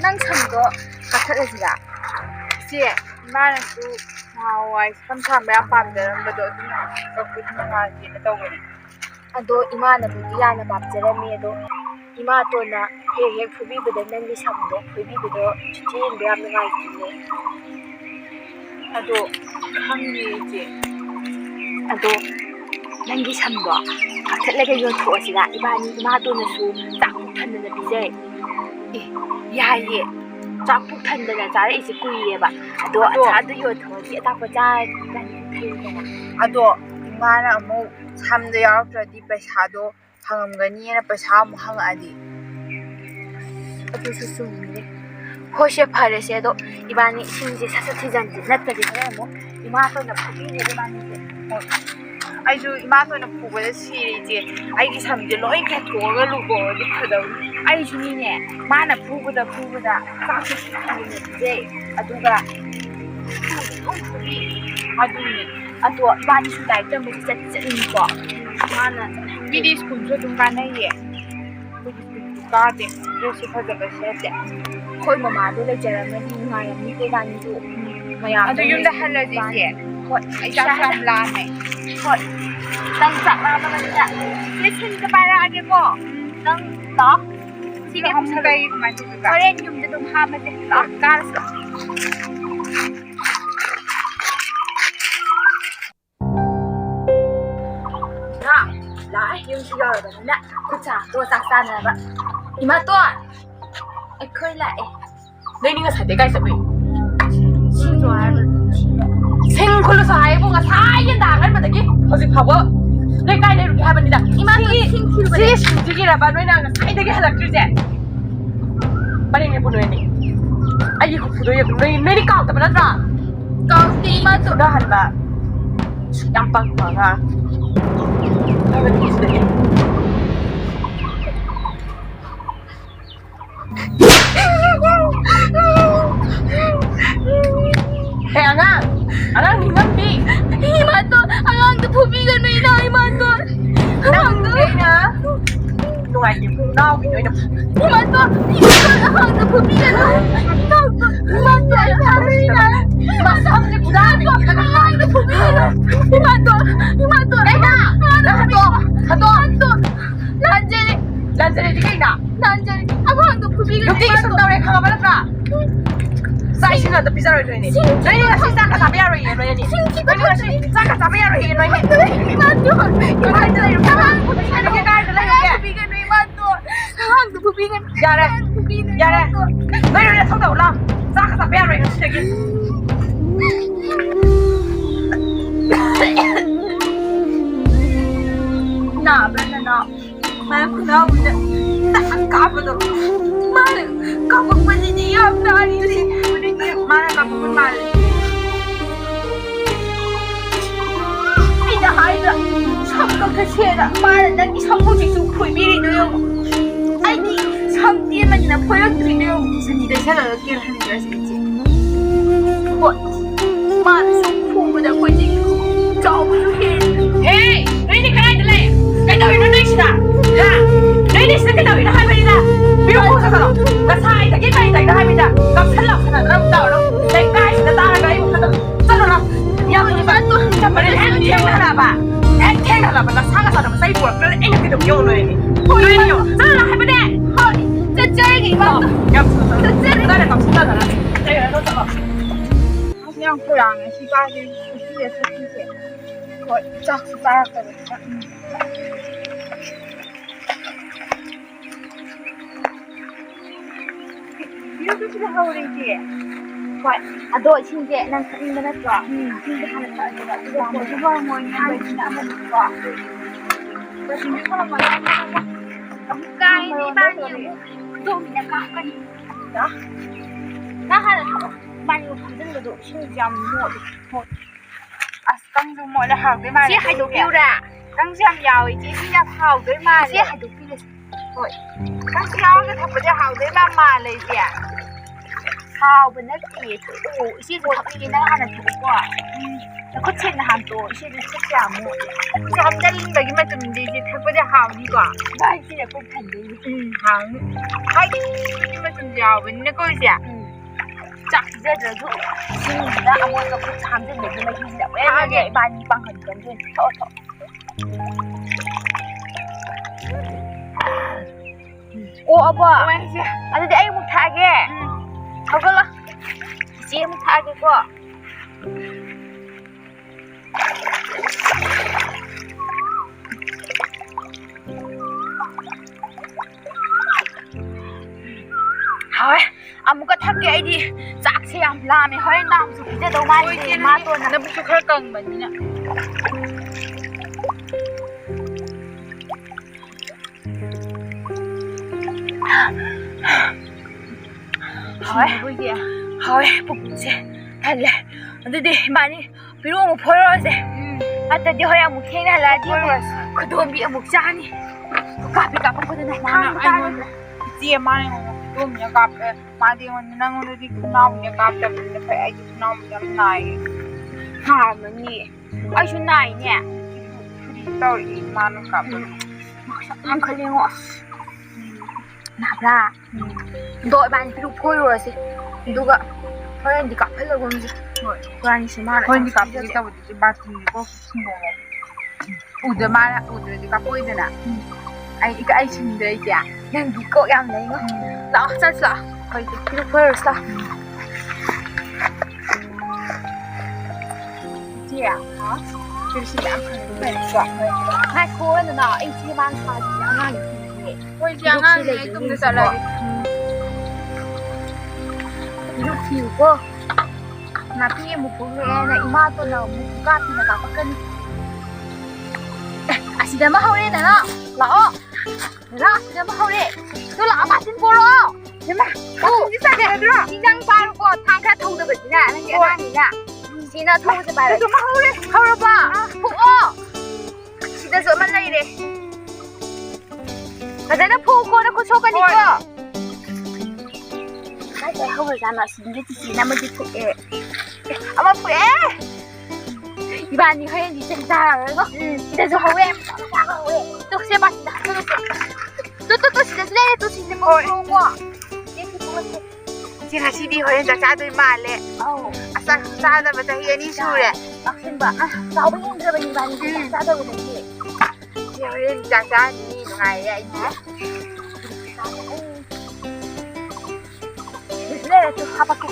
ꯅꯪ ꯁꯝꯗꯣ ꯀꯛꯊꯠꯂꯁꯤꯔ? ꯏꯆꯦ 이마ꯅꯁꯨ ꯅꯍꯥꯟꯋꯥꯏ ꯁꯝ ꯁꯥꯡꯕ ꯌꯥꯝ ꯄꯥꯝꯖꯔꯝꯕꯗꯣ ꯑꯗꯨꯅ ꯀꯛꯄꯗꯨꯅ ꯐꯥꯒꯦꯅ ꯇꯧꯕꯅꯦ. ꯑꯗꯣ ꯏꯃꯥꯅꯕꯨꯗꯤ ꯌꯥꯝꯅ ꯄꯥꯝꯖꯔꯝꯃꯤ ꯑꯗꯣ ꯏꯃꯥꯇꯣꯟꯅ ꯍꯦꯛ ꯐꯨꯕꯤꯕꯗ ꯅꯪꯒꯤ ꯁꯝꯗꯣ ꯐꯣꯏꯕꯤꯕꯗꯣ ꯆꯦꯟꯕ ꯌꯥꯝ ꯅꯨꯡꯉꯥꯏꯇꯦꯌꯦ. ꯑꯗꯣ ꯈꯪꯉꯦ ꯏꯆꯦ. ꯑꯗꯣ ꯅꯪꯒꯤ ꯁꯝꯗꯣ ꯀꯛꯊꯠꯂꯒ ꯌꯣꯟꯊꯣꯛꯑꯁꯤꯔ? 이ባ니 이마ꯇꯣꯟꯅꯁꯨ ꯆꯥꯛ ꯄꯨꯛ ꯊꯟꯗꯅ ꯄꯤꯖꯩ. ꯌꯥꯏꯌꯦ. ꯆꯥꯛ ꯄꯨꯛ ꯊꯟꯗꯅ ꯆꯥꯔꯛꯏꯁꯦ ꯀꯨꯏꯔꯦꯕ. ꯑꯗꯣ ꯑꯆꯥꯗꯣ ꯌꯣꯟꯊꯣꯛꯑꯗꯤ ꯑꯇꯥꯛꯄ ꯆꯥꯔꯗꯤ ꯊꯩꯗꯅ. ꯑꯗꯣ 이마ꯅ ꯑꯃꯨꯛ ꯁꯝꯗ ꯌꯥꯎꯔꯛꯇ꯭ꯔꯗꯤ ꯄꯩꯁꯥꯗꯣ ꯐꯪꯉꯝꯒꯅꯤꯅ ꯄꯩꯁꯥ ꯑꯃꯨꯛ ꯍꯪꯉꯛꯑꯗꯤ. ꯑꯗꯨꯁꯨ ꯆꯨꯝꯃꯤꯅꯦ. ꯍꯣꯏꯁꯦ ꯐꯔꯦꯁꯦ ꯑꯗꯣ 이바니 ꯏꯁꯤꯡꯁꯦ ꯁꯠ ꯊꯤꯖꯟꯁꯦ. ꯅꯠꯇ꯭ꯔꯗꯤ ꯍꯣꯔꯦꯟ ꯑꯃꯨꯛ 이마ꯇꯣꯟꯅ ꯐꯨꯕꯤꯅꯦ 이바니ꯁꯦ. ꯑꯩꯁꯨ 이마ꯇꯣꯟꯅ ꯐꯨꯕꯗ ꯁꯤꯔꯦ ꯏꯆꯦ. ꯑꯩꯒꯤ ꯁꯝꯁꯦ ꯂꯣꯏ ꯀꯦꯟꯊꯣꯛꯑꯒ ꯂꯨꯍꯣꯡꯉꯗꯤ ꯐꯗꯧꯅꯤ. ꯑꯩꯁꯨꯅꯤꯅꯦ. ꯃꯥꯅ ꯐꯨꯕꯗ ꯆꯥꯛꯁꯨ ꯊꯨꯅ ꯄꯤꯖꯩ. ꯑꯗꯨꯒ ꯑꯗꯨꯝ ꯐꯨꯕꯤ. ꯑꯗꯨꯅꯦ. ꯑꯗꯣ 이바니ꯁꯨ ꯂꯥꯏꯔꯤꯛ ꯇꯝꯕꯁꯤ ꯆꯠꯅꯤꯡꯉꯤꯀꯣ. ꯃꯥꯅ ꯃꯤꯗꯤ ꯁ꯭ꯀꯨꯜꯁꯨ ꯑꯗꯨꯝ ꯀꯥꯟꯅꯩꯌꯦ. ꯑꯩꯈꯣꯏꯗꯤ ꯁ꯭ꯀꯨꯜꯁꯨ ꯀꯥꯗꯦ. ꯗ꯭ꯔꯦꯁꯁꯨ ꯐꯖꯕ ꯁꯦꯠꯇꯦ. ꯑꯩꯈꯣꯏ ꯃꯃꯥꯗꯣ ꯂꯩꯖꯔꯝꯃꯗꯤ ꯅꯨꯡꯉꯥꯏꯔꯝꯅꯤ 이바니도. ꯃꯌꯥꯝ ꯑꯗꯨ ꯌꯨꯝꯗ ꯍꯜꯂꯁꯤ ꯏꯆꯦ. ꯍꯣꯏ. ꯑꯩ ꯆꯥꯛꯁꯨ ꯌꯥꯝ ꯂꯥꯝꯃꯦ. ꯍꯣꯏ. ꯅꯪ ꯆꯥꯛ ꯂꯥꯝꯃꯕꯅꯤꯅ ꯁꯤꯟꯗ ꯄꯥꯏꯔꯛꯑꯒꯦꯀꯣ. ꯅꯪ ꯂꯥꯛꯑꯣ. ꯁꯤꯒ ꯑꯃꯨꯛ ꯀꯩ ꯀꯃꯥꯏꯅ ꯇꯧꯗꯣꯏꯕ? ꯍꯣꯔꯦꯟ ꯌꯨꯝꯗ ꯑꯗꯨꯝ ꯍꯥꯞꯄꯁꯦ. ꯂꯥꯛꯑꯣ ꯀꯥꯔꯁꯤ. ꯂꯥꯛꯑꯦ ꯌꯨꯝꯁꯨ ꯌꯧꯔꯕꯅꯤꯅ ꯈꯨꯠꯁꯥꯗꯣ ꯆꯥꯛ ꯆꯥꯅꯕ. 이마ꯇꯣꯟ ꯑꯩꯈꯣꯏ ꯂꯥꯛꯑꯦ. ꯅꯪꯗꯤ ꯉꯁꯥꯏꯗꯩ ꯀꯥꯏ ꯆꯠꯂꯨꯏ? ꯁꯤꯡꯖꯨ ꯍꯥꯏꯕ. ꯁꯤꯡ ꯈꯨꯜꯂꯨꯁꯨ ꯍꯥꯏꯌꯦꯕꯨ ꯉꯁꯥꯏ ꯌꯦꯟꯗꯥꯡꯉꯟꯕꯗꯒꯤ ꯍꯧꯖꯤꯛ ꯐꯥꯎꯕ ꯅꯣꯏ ꯀꯥꯏ ꯂꯩꯔꯨꯒꯦ ꯍꯥꯏꯕꯅꯤꯗ. ꯁꯤꯒꯤ ꯁꯤꯡꯁꯤꯒꯤꯔꯕ ꯅꯣꯏꯅ ꯉꯁꯥꯏꯗꯒꯤ ꯍꯜꯂꯛꯇ꯭ꯔꯤꯁꯦ? ꯄꯔꯦꯡ ꯂꯦꯞꯄꯨ ꯅꯣꯏꯅꯤ. ꯑꯩꯒꯤ ꯈꯨꯐꯨꯗꯣ ꯅꯣꯏꯅꯤ ꯀꯥꯎꯗꯕ ꯅꯠꯇ꯭ꯔꯥ? ꯀꯥꯎꯗꯦ 이마ꯇꯣꯟ. ꯐꯨꯅꯍꯟꯕ ꯌꯥꯝ ꯄꯪꯕꯒ ꯍꯥꯏꯕꯅꯤ ꯁꯤꯗꯒꯤ. Hey anak ninggambi. 이마ꯇꯣꯟ ꯑꯉꯥꯡꯗꯣ ꯐꯨꯕꯤꯒꯅꯨ 이마ꯇꯣꯟ. Nangina. Nungai now inoina. 이마ꯇꯣn ꯑꯉꯥꯡꯗꯣ ꯐꯨꯕꯤꯒꯅു. 이마ꯇꯣn 사람이나. Masamne 부담이 ꯑꯉꯥꯡꯗꯣ ꯐꯨꯕꯤꯒꯅു. 이마토ꯟ. 하도. 란제리 디게이나. 난제리 아무랑도 부비가 육디 있었다고 해 강아 받았다. 사이신한테 비자로 해줘야니. 너희가 시작가 잡아야로 해 너희니. 너희가 시작가 잡아야로 해 너희니. 이마토. 이마토 이렇게 가야 돼. 부비가 이마토. 아무랑도 부비가. 야래. 너희를 성다 올라. 시작가 잡아야로 해 시작이. 나 맨날 말구나 오늘 딱 가보도 말을 가보니 앞다리지 우리 말을 가보면 말 이제 하이다 성공을 세라 말은 난 이 성공식 좀 보이미리도요 아니 성디에만이나 보여드리려 무슨 일을 생각하기를 하는 줄 아시겠지 뭐 말을 좀 보고다 보이지 저부터 해 Hey 너희니 가야 될래 cái đời nó đi xịt à đây đi xịt cái đời nó hai bên ra biết không sao sao là sai tại cái này tại nó hai bên ra gặp thân lọc thân là nó đâu đâu đây cái xịt ta là cái một thân rất là lắm nhau như vậy mà đến em thêm là bà em thêm là bà sang cái sao mà say buộc nó em cái đồng nhau này thôi nhiều rất là hai bên đây thôi chết chơi gì mà gặp chết đây là gặp xịt là đây là nó sao 그냥 고양이 시간이 수시에서 수시에 거의 쫙 쌓였거든요. 이렇게 시작하고 그러지. ꯍꯣꯏ ꯑꯗꯣ ꯏꯁꯤꯡꯁꯦ ꯅꯪ ꯊꯛꯅꯤꯡꯕ ꯅꯠꯇ꯭ꯔꯣ? ꯏꯁꯤꯡꯁꯦ ꯍꯥꯟꯅ ꯊꯛꯑꯁꯦꯕ ꯑꯗꯨꯒ ꯃꯣꯏꯁꯨ ꯍꯣꯔꯃꯣꯟ ꯏꯁꯤꯡꯁꯤꯅ ꯑꯃꯅꯤꯀꯣ ꯏꯁꯤꯡꯁꯦ ꯍꯣꯔꯃꯣꯟ ꯑꯃꯨꯛ ꯀꯥꯏꯅꯤ ꯏꯕꯥꯅꯤ ꯑꯃꯨꯛ ꯈꯨꯗꯣꯡꯕꯤꯅ ꯀꯥꯞꯀꯅꯤ ꯅꯪ ꯍꯥꯟꯅ ꯊꯛꯑꯣ ꯏꯕꯥꯅꯤ ꯐꯝꯖꯤꯟꯕꯗꯣ ꯏꯁꯤꯡꯁꯦ ꯌꯥꯝ ꯃꯣꯠꯂꯤ ꯑꯁ ꯀꯪꯁꯨ ꯃꯣꯠꯂꯦ ꯍꯥꯎꯗꯣꯏ ꯃꯥꯜꯂꯦ. ꯁꯤ ꯍꯥꯏꯗꯣꯛꯄꯤꯌꯨꯔꯥ? ꯀꯪꯁꯨ ꯌꯥꯝ ꯌꯥꯎꯋꯦ ꯏꯆꯦ ꯁꯤ ꯌꯥꯝ ꯍꯥꯎꯗꯣꯏ ꯃꯥꯜꯂꯦ. ꯁꯤ ꯍꯥꯏꯗꯣꯛꯄꯤꯔꯁꯤ ꯍꯣꯏ ꯀꯪꯁꯨ ꯌꯥꯎꯔꯒ ꯊꯛꯄꯁꯦ ꯍꯥꯎꯗꯣꯏ ꯃꯥꯜꯂꯦ ꯏꯆꯦ. ꯍꯥꯎꯕꯅ ꯊꯛꯎ ꯏꯆꯦꯁꯨ ꯊꯛꯅꯤꯡꯉꯦ ꯅꯪ ꯍꯥꯟꯅ ꯊꯛꯎꯀꯣ ꯅꯈꯨꯠ ꯁꯦꯡꯅ ꯍꯥꯝꯇꯣꯛꯑꯣ ꯏꯆꯦꯁꯨ ꯊꯛꯁꯦ ꯑꯃꯨꯛ ꯍꯥꯞꯆꯤꯟꯕꯒꯤ ꯃꯇꯨꯡꯗꯤ 이제 ꯊꯛꯄꯗ ꯍꯥꯎꯅꯤꯀꯣ ꯏꯕꯥꯅꯤꯁꯤꯅ ꯄꯨꯛ ꯊꯟꯗꯣꯏꯅꯤ 하ꯎ니 하이 이것은 야원네 거지야 ꯆꯥꯛ ꯄꯤꯖꯗ꯭ꯔꯁꯨ ꯏꯁꯤꯡꯁꯤꯗ ꯑꯃꯣꯠꯄ ꯈꯨꯠ ꯍꯥꯝꯖꯤꯟꯕꯒꯤ ꯃꯍꯤꯁꯤꯗ ꯋꯦꯔꯒ 이ꯕꯥꯅꯤ ꯄꯥꯡꯍꯟꯒꯟꯗꯣꯏꯅꯤ ꯊꯛꯑꯣ ꯊꯛꯑꯣ ꯑꯣꯛꯑꯕꯣ ꯑꯗꯨꯗꯤ ꯑꯩ ꯑꯃꯨꯛ ꯊꯛꯑꯒꯦ ꯍꯧꯒꯠꯂꯣ ꯏꯆꯦ ꯑꯃꯨꯛ ꯊꯛꯑꯒꯦꯀꯣ ꯍꯣꯏ ꯑꯃꯨꯛꯀ ꯊꯛꯀꯦ ꯑꯩꯗꯤ ꯆꯥꯛꯁꯦ ꯌꯥꯝ ꯂꯥꯝꯃꯦ ꯍꯣꯔꯦꯟ ꯅꯥꯝꯁꯨ ꯄꯤꯖꯗꯧ ꯃꯥꯜꯂꯦ ꯃꯥꯇꯣꯟꯅ ꯅꯕꯨꯁꯨ ꯈꯔ ꯀꯪꯕꯅꯤꯅ ꯍꯣꯏ ꯄꯨꯛꯁꯦ ꯊꯜꯂꯦ ꯑꯗꯨꯗꯤ 이만희 ꯄꯤꯔꯨꯛ ꯑꯃꯨꯛ ꯐꯣꯏꯔꯨꯔꯁꯦ ꯑꯇꯩꯗꯤ ꯍꯣꯔꯦꯟ ꯑꯃꯨꯛ ꯊꯦꯡꯅ ꯍꯜꯂꯛꯑꯗꯤ ꯈꯨꯗꯣꯝꯕꯤ ꯑꯃꯨꯛ ꯆꯥꯅꯤ ꯀꯥꯞꯄꯤ ꯀꯥꯞꯄꯛꯄꯗꯅꯦ ꯊꯥꯡꯕ ꯇꯥꯔꯦ 이제 많이 좀 약간 많이 오는 나무들이 나오는 약간 좀 아이 나무 좀 나이 하면이 아이쇼 나이네 풀이 떠이 많은 값 안 걸리고 나라 너 많이 비록 보여줘야지 누가 호연이 갚으려고 하는지 호연이 말해 호연이 갚으니까 우리 맞는 거 신고 우드 말 우드가 보이잖아 아이 이거 아이 신데 이제 난 이거 얌네 이거 나 짠싸 거의 비록 보여줬어 이제야 그러시지 않고 그랬어 나 그거는 나 이제만 사지 않아 ôi giang á này cũng được trả lời 이거 키우고 나 피해 못 보게 나 이마도 나 못 가피나 가까니 아시다마 하우레 나나 라오 나 아시다마 하우레 너 라 마신 보러 제마 오 비싸게 해들어 시장 바르고 탕카 통도 버지나 하는 게 아니라 지나 통도 바르 좀 하우레 봐 오 시대서 만나 이래 Kadana po ko na ko sokan nito. Ay, hawa sana sige ti na mo dito Ama po Iba ni kayo di sa ko. Sida so hawe. Hawe. To se ba sida. To sida sila to sida mo ko. Dito po ko. Sila sidi hoy sa sa doy male. Oh. Asa sa da ba tahiya ni sure. Baksin ba? Sa ba yung ba ni ba ni sa da ko ni. Hoy sa sa ni ngai ai ha. 그래 또 가볼게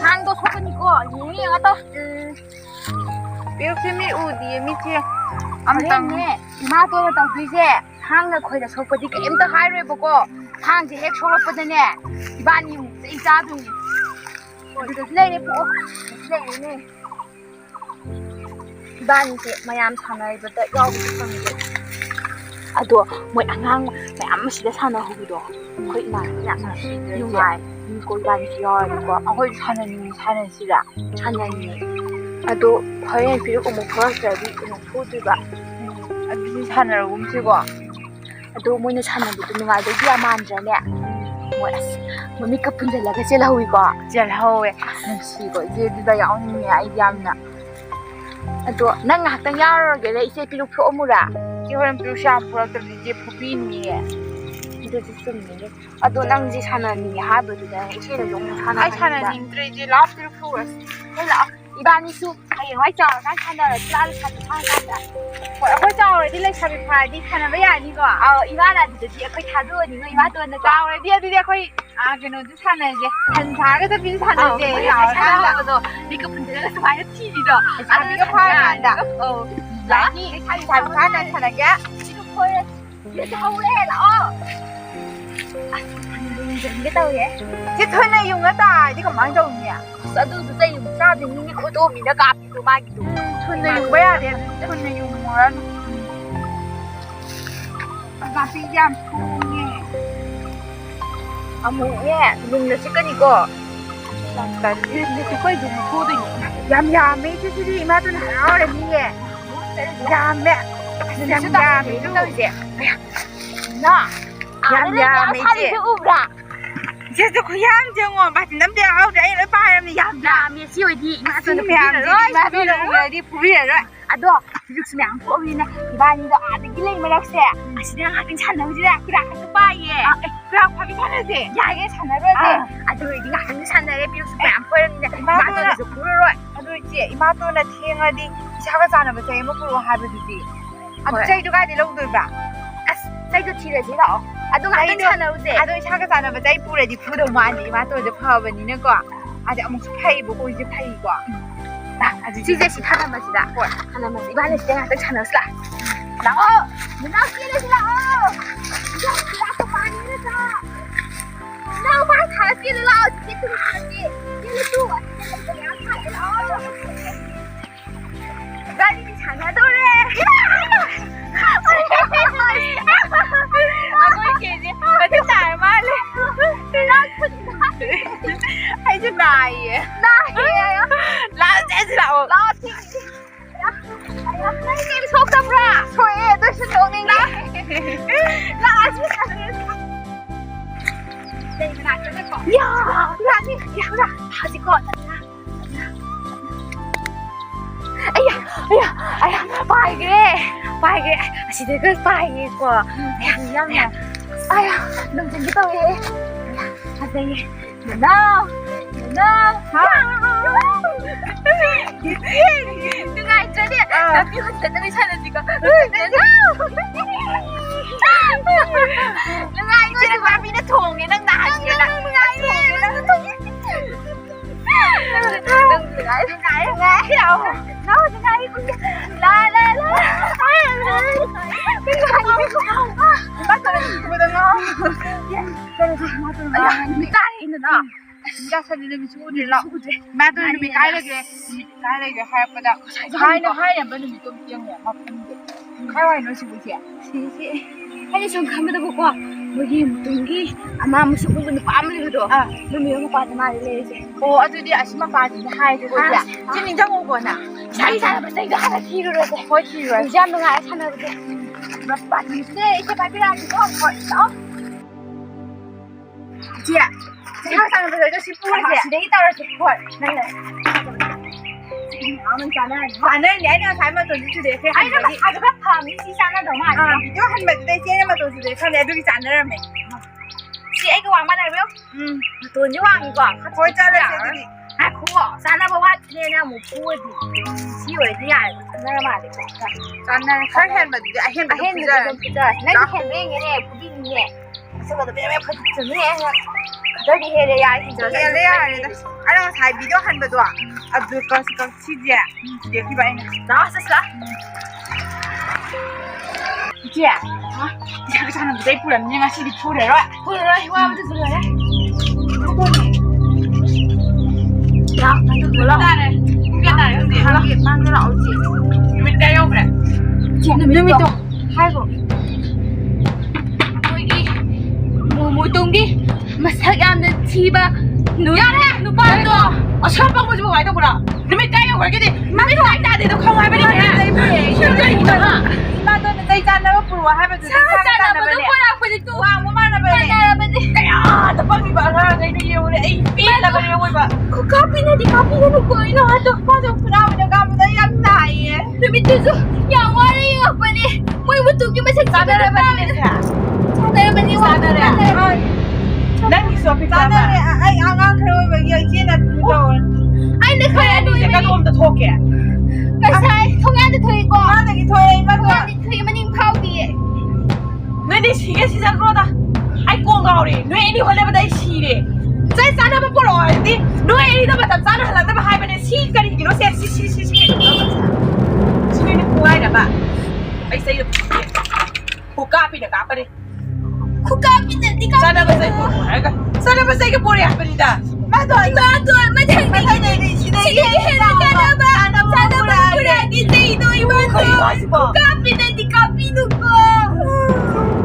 향도 속으니까 유행하다 이렇게 미 우디 미치 아무튼 이마도를 더 뒤제 향을 거기다 속거디 게임도 하이로 해보고 향지 핵 속았거든요 이반이 이 자동이 어디서 슬레이를 보고 슬레이는 이반이지 마얌 사나이부터 여기 싶었는데 아도 뭐 안강 뭐 시대 사나후기도 거의 나냐 누가 이거 많이 지어니까 아거기 사는 시라 찬양이 아도 거의 비록 뭐 벌었어야지 그냥 소주가 아비 산을 움치고 아도 뭐는 사나기도 누가도 야만자네 뭐 미카 분들라가 제일 하우이고 제일 하우에 눈치고 이제 누가 야오니 아이디암나 아도 난 학당 야러게 이제 비록 표무라 이거는 비로샤 프로젝트 이제 부비니 이제도 좀 있는데 아도 낭지 사나니 하버드다 이제는 용 사나 아이 사나님들 이제 라프를 풀었어 라 이반이수 하여 화이자 난 사나를 플라를 사지 사나다 뭐 자오래 딜레 샤비 파디 사나 왜 아니고 이반아들이 거의 다 두어니고 이마도는 자오래 디디디 거의 그노도 사나 이제 한사가도 빈 사나 이제 사나도 미크 분들에서 많이 튀리다 아니가 파란다 라니 잘 사나 사나게 지금 거에 이렇게 하울해 라 이게 따오게 제 톤에 용하다 이거 많이 더우냐 싸도도 때 용사도 이미 고도 미나가 앞이도 막이도 톤에 용해야 돼 톤에 용을 가시 ям 통해 아무에 눈을 찍으니까 나 이제 거의 좀 보더니 얌얌해 주시리 이마도 하라래 니에 얌매 얌얌해 나 얌얌해 이제 우라 ꯏꯆꯦꯁꯨ ꯈꯨꯌꯥꯝ ꯌꯦꯡꯉꯣ ꯕꯥꯇꯤꯟ ꯑꯝꯇ ꯌꯥꯎꯗ꯭ꯔꯦ ꯑꯩ ꯂꯣꯏ ꯄꯥꯏꯔꯕꯅꯤ ꯌꯥꯝ ꯌꯥꯝꯃꯦ ꯁꯤ ꯑꯣꯏꯗꯤ ꯁꯤ ꯃꯌꯥꯝꯁꯦ ꯏꯃꯥꯗꯣꯅ ꯎꯔꯗꯤ ꯐꯨꯕꯤꯔꯔꯣꯏ ꯑꯗꯣ ꯍꯧꯖꯤꯛꯁꯨ ꯃꯌꯥꯝ ꯊꯣꯛꯑꯕꯅꯤꯅ ꯏꯕꯥꯅꯤꯗꯣ ꯑꯥꯗꯒꯤ ꯂꯩ ꯃꯔꯛꯁꯦ ꯑꯁꯤꯗ ꯉꯥꯛꯇꯪ ꯁꯥꯟꯅꯕꯁꯤꯗ ꯈꯨꯗꯥꯛ ꯈꯛꯇ ꯄꯥꯏꯌꯦ ꯈꯔ ꯐꯕꯤ ꯁꯥꯟꯅꯁꯦ ꯌꯥꯏꯌꯦ ꯁꯥꯟꯅꯔꯣꯏꯁꯦ ꯑꯗꯨ ꯑꯣꯏꯔꯗꯤ ꯉꯥꯛꯇꯪ ꯁꯥꯟꯅꯔꯦ ꯄꯤꯔꯨꯛꯁꯨ ꯃꯌꯥꯝ ꯐꯣꯏꯔꯕꯅꯤꯅ ꯏꯃꯥꯗꯣꯅꯁꯨ ꯐꯨꯔꯔꯣꯏ ꯑꯗꯨ ꯏꯆꯦ ꯏꯃꯥꯇꯣꯟꯅ ꯊꯦꯡꯉꯗꯤ ꯏꯁꯥꯒ ꯆꯥꯅꯕ ꯆꯩ ꯑꯃ ꯄꯨꯔꯛꯑꯣ ꯍꯥꯏꯕꯗꯨꯗꯤ ꯑꯗꯨ ꯆꯩꯗꯨ ꯀꯥꯏꯗꯩ ꯂꯧꯗꯣꯏꯕ ꯑꯁ ꯆꯩꯗꯣ ꯊꯤꯔꯁꯤ ꯂꯥꯛꯑꯣ ꯑꯗꯨ ꯉꯥꯛꯇꯪ ꯁꯥꯟꯅꯔꯨꯁꯦ ꯑꯗꯣ ꯏꯁꯥꯒ ꯆꯥꯅꯕ ꯆꯩ ꯄꯨꯔꯗꯤ ꯐꯨꯗꯧ ꯃꯥꯜꯂꯤ ꯏꯃꯥꯇꯣꯟꯁꯦ ꯐꯕꯅꯤꯅꯀꯣ ꯑꯗꯩ ꯑꯃꯨꯛꯁꯨ ꯐꯩꯌꯦꯕꯀꯣ ꯑꯩꯁꯦ ꯐꯩꯀꯣ ꯁꯤꯁꯦ ꯁꯤ ꯊꯥꯅꯝꯕꯁꯤꯗ ꯍꯣꯏ ꯊꯥꯅꯝꯕꯁꯤ ꯏꯕꯥꯅꯤ ꯁꯤꯗ ꯉꯥꯛꯇꯪ ꯁꯥꯟꯅꯔꯁꯤ ꯂꯥꯛꯑꯣ ꯅꯅꯥꯎ ꯆꯦꯜꯂꯁꯤ ꯂꯥꯛꯑꯣ ꯂꯥꯛꯄ ꯄꯥꯅꯤ ꯅꯠꯇ꯭ꯔꯥ ꯅꯪ ꯃꯥ ꯊꯥꯔꯛꯀꯦꯗ ꯂꯥꯛꯑꯣ ꯆꯦ ꯇꯨ ꯊꯥꯔꯛꯀꯦ ꯆꯦꯜꯂꯁꯨ ꯏꯕꯥꯅꯤ ꯁꯥꯟꯅꯗꯧꯔꯦ ꯑꯩꯈꯣꯏ ꯆꯦꯁꯦ ꯃꯇꯤꯛ ꯇꯥꯔ ꯃꯥꯜꯂꯦ ꯑꯩꯁꯨ ꯅꯥꯏꯌꯦ ꯂꯥꯛꯑꯣ ꯆꯦꯁꯤ ꯂꯥꯛꯑꯣ ꯅꯪ ꯀꯩꯝ ꯁꯣꯛꯇꯕ꯭ꯔꯥ ꯁꯣꯛꯑꯦ ꯑꯗꯨꯁꯨ ꯇꯣꯛꯅꯤꯡꯉꯦ ꯂꯥꯛꯑꯁꯤ ꯂꯩ ꯃꯅꯥꯛꯇꯅꯀꯣ ꯌꯥꯅꯤ ꯍꯧꯖꯤꯛꯀꯣ ꯑꯌꯥ पाइगे असीदꯒ पाइगेको यामना आया नंजंगी तवे फजैये ननाव नुंगाइत्रदि नबी हस्तनबि सानजिको नुंगाइत्रदि बाबिना थोंगे नंग नाहासिगे नंग नुंगाइये नंग थोंगे Hanya sung kami dah buka, bagi tunggi, ama musuh pun ni pam lagi tu. Demi orang pada mari lagi. Oh, aduh dia asyik makan di hai tu dia. Jadi jangan buat nak. Saya pasal itu ada tiru tu. Kau tiru. Jangan dengar sana tu. Berapa ni? Saya pakai lagi tu. Tahu? Dia, saya sana pasal itu siapa dia? Sudah kita orang cepat. Nana. Aman sana. Sana ni ada sama tu tu dia. Ada apa kami si sana tu mana? Video kan betul dia nama tu tu dia. Kan dia tu di sana ramai. Si ai cái mana biết không? Tuần như hoàng quả. Kau cakap dia. Aku sana bawa dia nak mupu di. Si vậy thì ai? Sana mà đi. Sana kan hen betul dia. Hen betul kita. Nanti hen ni ni pudi ni. Sebab tu dia pudi sini ni. Kalau di hele ya itu. Hele ya ni. Ada saya video kan betul. Abdul Qasim si dia. Dia kiba ini. Dah selesai. Dia. Jangan sana betul pulang ni ngasih di pulang right. Pulang wah betul pulang ya. Ya, betul pulang. Kita dah yang dia. Lagi mana nak uji? Minta yang berapa? Demi tu. Hai ko. Mui tunggi. Masak yang tiba. Nupa tu. Asal bang macam apa itu pula? Demi yang berapa ni? Mami tu ada tu kau mai beri ni. Sudah itu lah. Mana tu nanti jangan apa puluh hai betul. Sana betul pulang apa itu? Wah, mana beri? Mana beri? Ah, tapi ni barang ini dia boleh. Biar lah beri apa? Kau kapi ni kau ini ada. Pasal kenapa dia kamu dah yang saya? Demi tu yang mana yang apa ni? Mui betul kita masih Sana dah beri ni. Sana beri Sana dah. Nanti sopi sana. Ay, angang kerja bagi aja nak tahu. Ay, nak kaya Ni cakap tu orang tu ke? Kasih, thong ada tu iko. Mana kita yang mana? Tu yang mana kau dia? Nanti sih sih jangan dah. Ay, kau kau ni. Nanti boleh pada sih ni. Saya sana apa puluh ni? Nanti dah pada sana lah. Tapi hai pada sih kali ni. Nanti sih. Sini ni kuai dah pak. Ay, saya buka api dah apa ni? Kau kapi nanti kau. Sana pasal puluh. Sana pasal ke puluh apa ni dah? Madu. Macam